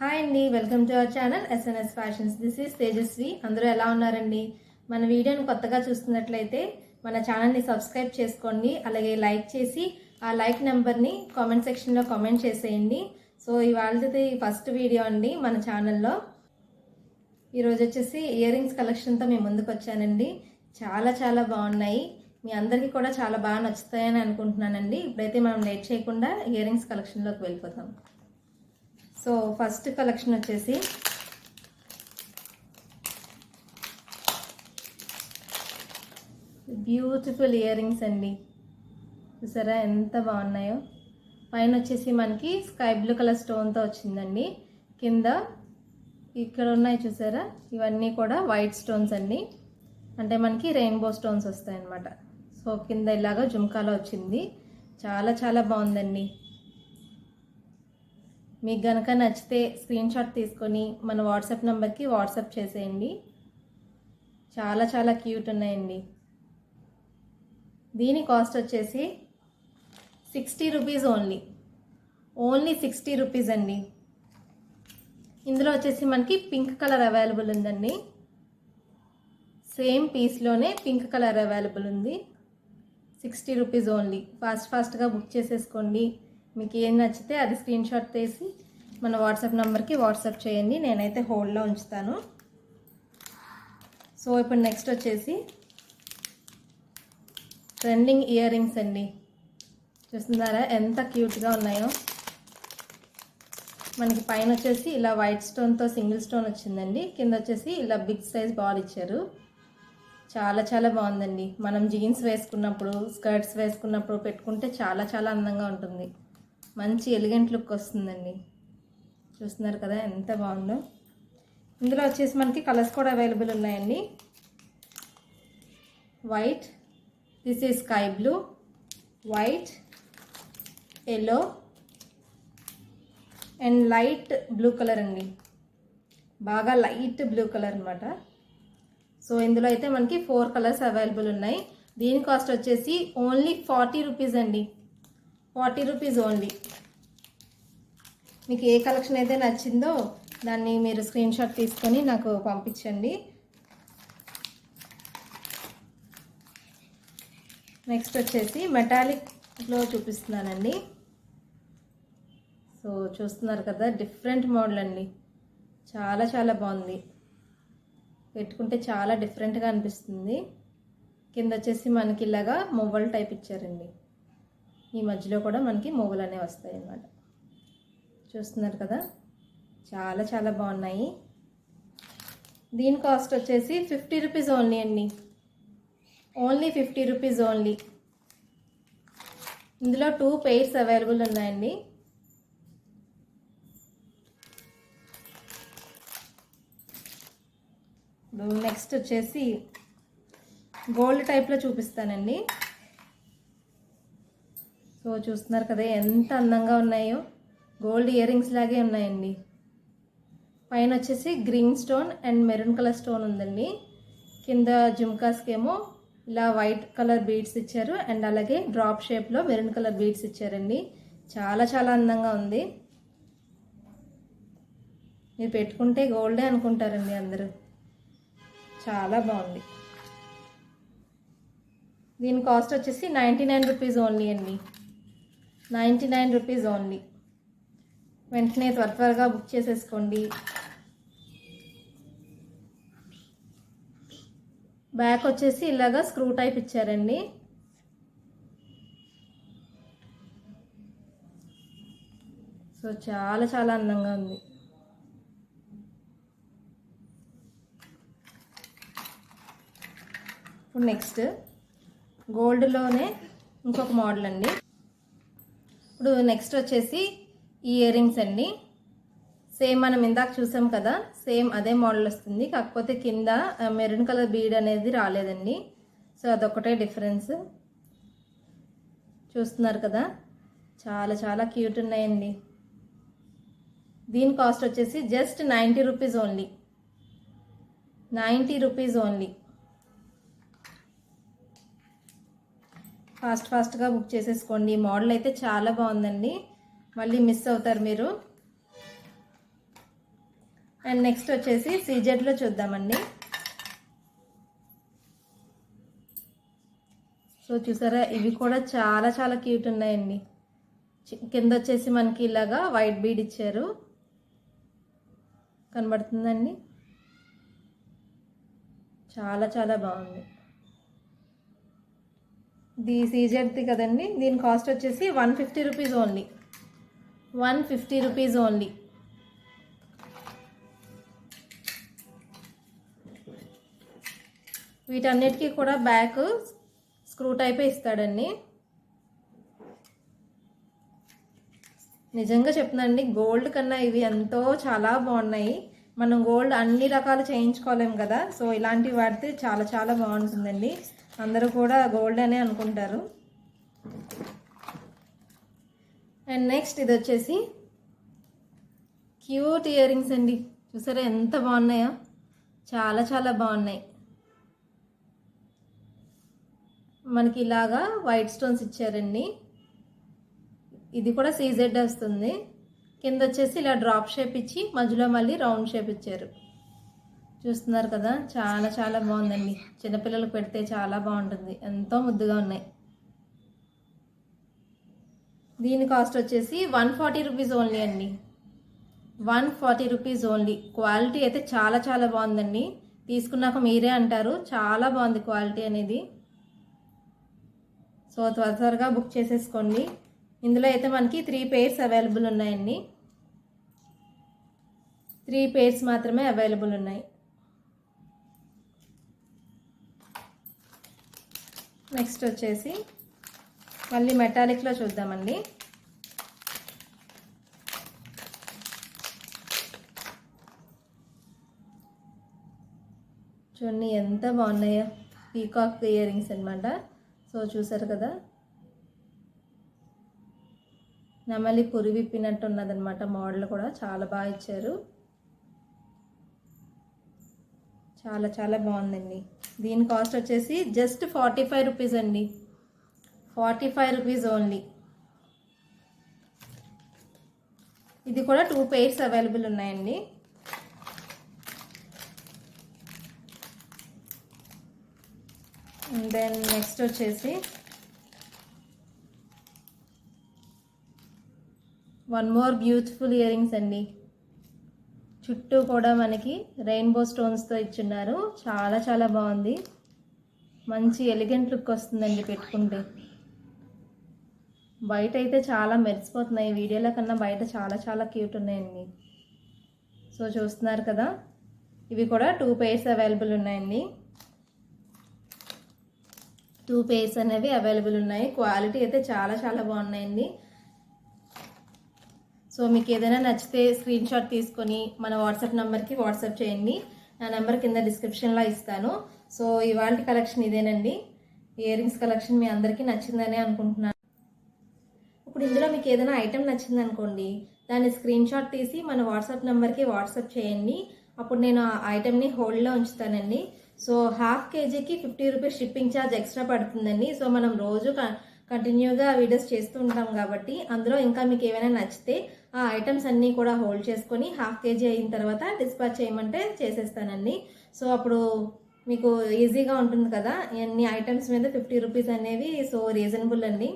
Hi అండి, welcome to our channel SNS fashions. This is Tejaswi. అందరూ ఎలా ఉన్నారండి? మన వీడియోని కొత్తగా చూస్తున్నట్లయితే మన ఛానల్ని సబ్స్క్రైబ్ చేసుకోండి. అలాగే లైక్ చేసి ఆ లైక్ నెంబర్ని కామెంట్ సెక్షన్లో కామెంట్ చేసేయండి. సో ఇవాళది ఫస్ట్ వీడియో అండి మన ఛానల్లో. ఈరోజు వచ్చేసి ఇయర్ రింగ్స్ కలెక్షన్తో మేము ముందుకు వచ్చానండి. చాలా బాగున్నాయి. మీ అందరికీ కూడా చాలా బాగా నచ్చుతాయని అనుకుంటున్నానండి. ఇప్పుడైతే మనం లేట్ చేయకుండా ఇయర్ రింగ్స్ కలెక్షన్లోకి వెళ్ళిపోతాం. సో ఫస్ట్ కలెక్షన్ వచ్చేసి బ్యూటిఫుల్ ఇయర్ రింగ్స్ అండి. చూసారా ఎంత బాగున్నాయో. పైన వచ్చేసి మనకి స్కై బ్లూ కలర్ స్టోన్తో వచ్చిందండి. కింద ఇక్కడ ఉన్నాయి చూసారా, ఇవన్నీ కూడా వైట్ స్టోన్స్ అండి. అంటే మనకి రెయిన్బో స్టోన్స్ వస్తాయి అన్నమాట. సో కింద ఇలాగా జుమ్కాలో వచ్చింది. చాలా బాగుందండి. మీకు గనక నచ్చితే స్క్రీన్ షాట్ తీసుకొని మన వాట్సాప్ నెంబర్కి వాట్సాప్ చేసేయండి. చాలా క్యూట్ ఉన్నాయండి. దీని కాస్ట్ వచ్చేసి 60 రూపీస్ ఓన్లీ 60 రూపీస్ అండి. ఇందులో వచ్చేసి మనకి పింక్ కలర్ అవైలబుల్ ఉందండి. సేమ్ పీస్లోనే పింక్ కలర్ అవైలబుల్ ఉంది. 60 రూపీస్ ఓన్లీ. ఫాస్ట్గా బుక్ చేసేసుకోండి. మీకు ఏం నచ్చితే అది స్క్రీన్ షాట్ తీసి మన వాట్సాప్ నెంబర్కి వాట్సాప్ చేయండి. నేనైతే హోల్డ్లో ఉంచుతాను. సో ఇప్పుడు నెక్స్ట్ వచ్చేసి ట్రెండింగ్ ఇయర్ రింగ్స్ అండి. చూస్తున్నారా ఎంత క్యూట్గా ఉన్నాయో. మనకి పైన వచ్చేసి ఇలా వైట్ స్టోన్తో సింగిల్ స్టోన్ వచ్చిందండి. కింద వచ్చేసి ఇలా బిగ్ సైజ్ బాల్ ఇచ్చారు. చాలా బాగుందండి. మనం జీన్స్ వేసుకున్నప్పుడు, స్కర్ట్స్ వేసుకున్నప్పుడు పెట్టుకుంటే చాలా అందంగా ఉంటుంది. మంచి ఎలిగెంట్ లుక్ వస్తుందండి. చూస్తున్నారు కదా ఎంత బాగుందో. ఇందులో వచ్చేసి మనకి కలర్స్ కూడా అవైలబుల్ ఉన్నాయండి. White, this is sky blue, white, yellow and light blue colour అండి. బాగా లైట్ బ్లూ కలర్ అనమాట. సో ఇందులో అయితే మనకి 4 కలర్స్ అవైలబుల్ ఉన్నాయి. దీని కాస్ట్ వచ్చేసి ఓన్లీ 40 రూపీస్ అండి. 40 రూపీస్ ఓన్లీ. మీకు ఏ కలెక్షన్ అయితే నచ్చిందో దాన్ని మీరు స్క్రీన్ షాట్ తీసుకొని నాకు పంపించండి. నెక్స్ట్ వచ్చేసి మెటాలిక్లో చూపిస్తున్నానండి. సో చూస్తున్నారు కదా, డిఫరెంట్ మోడల్ అండి. చాలా బాగుంది. పెట్టుకుంటే చాలా డిఫరెంట్గా అనిపిస్తుంది. కింద వచ్చేసి మనకి ఇలాగా మొవ్వల్ టైప్ ఇచ్చారండి. ఈ మధ్యలో కూడా మనకి మొవ్వలు అనేవి వస్తాయి అన్నమాట. చూస్తున్నారు కదా, చాలా బాగున్నాయి. దీని కాస్ట్ వచ్చేసి 50 రూపీస్ ఓన్లీ అండి. Only 50 rupees only. ఇందులో 2 పెయిర్స్ అవైలబుల్ ఉన్నాయండి. నెక్స్ట్ వచ్చేసి గోల్డ్ టైప్లో చూపిస్తానండి. సో చూస్తున్నారు కదా ఎంత అందంగా ఉన్నాయో. గోల్డ్ ఇయర్ రింగ్స్ లాగే ఉన్నాయండి. పైన వచ్చేసి green stone and maroon colour stone ఉందండి. కింద జుమ్కాస్కి ఏమో ఇలా వైట్ కలర్ బీడ్స్ ఇచ్చారు అండ్ అలాగే డ్రాప్ షేప్లో మెరూన్ కలర్ బీడ్స్ ఇచ్చారండి. చాలా అందంగా ఉంది. మీరు పెట్టుకుంటే గోల్డే అనుకుంటారండి అందరూ. చాలా బాగుంది. దీని కాస్ట్ వచ్చేసి 99 రూపీస్ ఓన్లీ అండి. 99 రూపీస్ ఓన్లీ. వెంటనే త్వరగా బుక్ చేసేసుకోండి. బ్యాక్ వచ్చేసి ఇలాగా స్క్రూ టైప్ ఇచ్చారండి. సో చాలా అందంగా ఉంది. ఇప్పుడు నెక్స్ట్ గోల్డ్లోనే ఇంకొక మోడల్ అండి. ఇప్పుడు నెక్స్ట్ వచ్చేసి ఈ ఇయర్ రింగ్స్ అండి. సేమ్ మనం ఇందాక చూసాం కదా, సేమ్ అదే మోడల్ వస్తుంది. కాకపోతే కింద మెరూన్ కలర్ బీడ్ అనేది రాలేదండి. సో అదొకటే డిఫరెన్స్. చూస్తున్నారు కదా, చాలా క్యూట్ ఉన్నాయండి. దీని కాస్ట్ వచ్చేసి just 90 rupees only. 90 rupees only. ఫాస్ట్గా బుక్ చేసేసుకోండి. మోడల్ అయితే చాలా బాగుందండి. మళ్ళీ మిస్ అవుతారు మీరు. అండ్ నెక్స్ట్ వచ్చేసి సీజెడ్లో చూద్దామండి. సో చూసారా, ఇవి కూడా చాలా చాలా క్యూట్ ఉన్నాయండి. కింద వచ్చేసి మనకి ఇలాగా వైట్ బీడ్ ఇచ్చారు, కనబడుతుందండి. చాలా చాలా బాగుంది. ఇది సీజెడ్ది కదండి. దీని కాస్ట్ వచ్చేసి 150 రూపీస్ ఓన్లీ. 150 rupees only. వీటన్నిటికీ కూడా బ్యాక్ స్క్రూ టైపే ఇస్తాడండి. నిజంగా చెప్తున్నాండి, గోల్డ్ కన్నా ఇవి ఎంతో చాలా బాగున్నాయి. మనం గోల్డ్ అన్ని రకాలు చేయించుకోలేము కదా, సో ఇలాంటివి వాడితే చాలా చాలా బాగుంటుందండి. అందరూ కూడా గోల్డ్ అనే అనుకుంటారు. అండ్ నెక్స్ట్ ఇది వచ్చేసి క్యూట్ ఇయర్ రింగ్స్ అండి. చూసారా ఎంత బాగున్నాయో, చాలా చాలా బాగున్నాయి. మనకి ఇలాగా వైట్ స్టోన్స్ ఇచ్చారండి. ఇది కూడా సీజెడ్ వస్తుంది. కింద వచ్చేసి ఇలా డ్రాప్ షేప్ ఇచ్చి మధ్యలో మళ్ళీ రౌండ్ షేప్ ఇచ్చారు. చూస్తున్నారు కదా, చాలా చాలా బాగుందండి. చిన్నపిల్లలకు పెడితే చాలా బాగుంటుంది, ఎంతో ముద్దుగా ఉన్నాయి. దీని కాస్ట్ వచ్చేసి 140 రూపీస్ ఓన్లీ అండి. 140 రూపీస్ ఓన్లీ. క్వాలిటీ అయితే చాలా చాలా బాగుందండి. తీసుకున్నాక మీరే అంటారు, చాలా బాగుంది క్వాలిటీ అనేది. సో త్వరగా బుక్ చేసేసుకోండి. ఇందులో అయితే మనకి 3 పేర్స్ అవైలబుల్ ఉన్నాయండి. 3 పేర్స్ మాత్రమే అవైలబుల్ ఉన్నాయి. నెక్స్ట్ వచ్చేసి మళ్ళీ మెటాలిక్లో చూద్దామండి. చూడండి ఎంత బాగున్నాయో, పీకాక్ ఇయర్ రింగ్స్ అనమాట. సో చూసారు కదా, నెమలి పురి విప్పినట్టు ఉన్నదనమాట. మోడల్ కూడా చాలా బాగా ఇచ్చారు, చాలా చాలా బాగుందండి. దీని కాస్ట్ వచ్చేసి జస్ట్ 45 రూపీస్ అండి. 45 రూపీస్ ఓన్లీ. ఇది కూడా 2 పేర్స్ అవైలబుల్ ఉన్నాయండి. దెన్ నెక్స్ట్ వచ్చేసి one more beautiful ear rings అండి. చుట్టూ కూడా మనకి రెయిన్బో స్టోన్స్తో ఇచ్చున్నారు. చాలా చాలా బాగుంది, మంచి ఎలిగెంట్ లుక్ వస్తుందండి పెట్టుకుంటే. బయట అయితే చాలా మెరిసిపోతున్నాయి, వీడియోల కన్నా బయట చాలా చాలా క్యూట్ ఉన్నాయండి. సో చూస్తున్నారు కదా, ఇవి కూడా 2 పేర్స్ అవైలబుల్ ఉన్నాయండి. 2 పేర్స్ అనేవి అవైలబుల్ ఉన్నాయి. క్వాలిటీ అయితే చాలా చాలా బాగున్నాయండి. సో మీకు ఏదైనా నచ్చితే స్క్రీన్ షాట్ తీసుకొని మన వాట్సాప్ నెంబర్కి వాట్సాప్ చేయండి. నా నెంబర్ కింద డిస్క్రిప్షన్లో ఇస్తాను. సో ఇవాళ కలెక్షన్ ఇదేనండి. ఇయర్ రింగ్స్ కలెక్షన్ మీ అందరికీ నచ్చిందని అనుకుంటున్నాను. ఇప్పుడు ఇందులో మీకు ఏదైనా ఐటెం నచ్చింది అనుకోండి, దాన్ని స్క్రీన్ షాట్ తీసి మన వాట్సాప్ నెంబర్కి వాట్సాప్ చేయండి. అప్పుడు నేను ఆ ఐటెంని హోల్డ్లో ఉంచుతానండి. సో 1/2 kgకి 50 రూపీస్ షిప్పింగ్ ఛార్జ్ ఎక్స్ట్రా పడుతుందండి. సో మనం రోజు కంటిన్యూగా వీడియోస్ చేస్తూ ఉంటాం కాబట్టి అందులో ఇంకా మీకు ఏమైనా నచ్చితే ఆ ఐటమ్స్ అన్నీ కూడా హోల్డ్ చేసుకొని 1/2 kg అయిన తర్వాత డిస్పాచ్ చేయమంటే చేసేస్తానండి. సో అప్పుడు మీకు ఈజీగా ఉంటుంది కదా. అన్ని ఐటమ్స్ మీద 50 రూపీస్ అనేవి సో రీజనబుల్ అండి.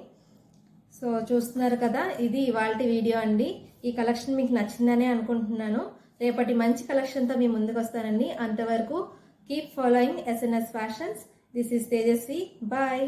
సో చూస్తున్నారు కదా, ఇది ఇవాల్టి వీడియో అండి. ఈ కలెక్షన్ మీకు నచ్చిందనే అనుకుంటున్నాను. రేపటి మంచి కలెక్షన్తో మీ ముందుకు వస్తానండి. అంతవరకు keep following SNS fashions. This is Tejaswi. Bye.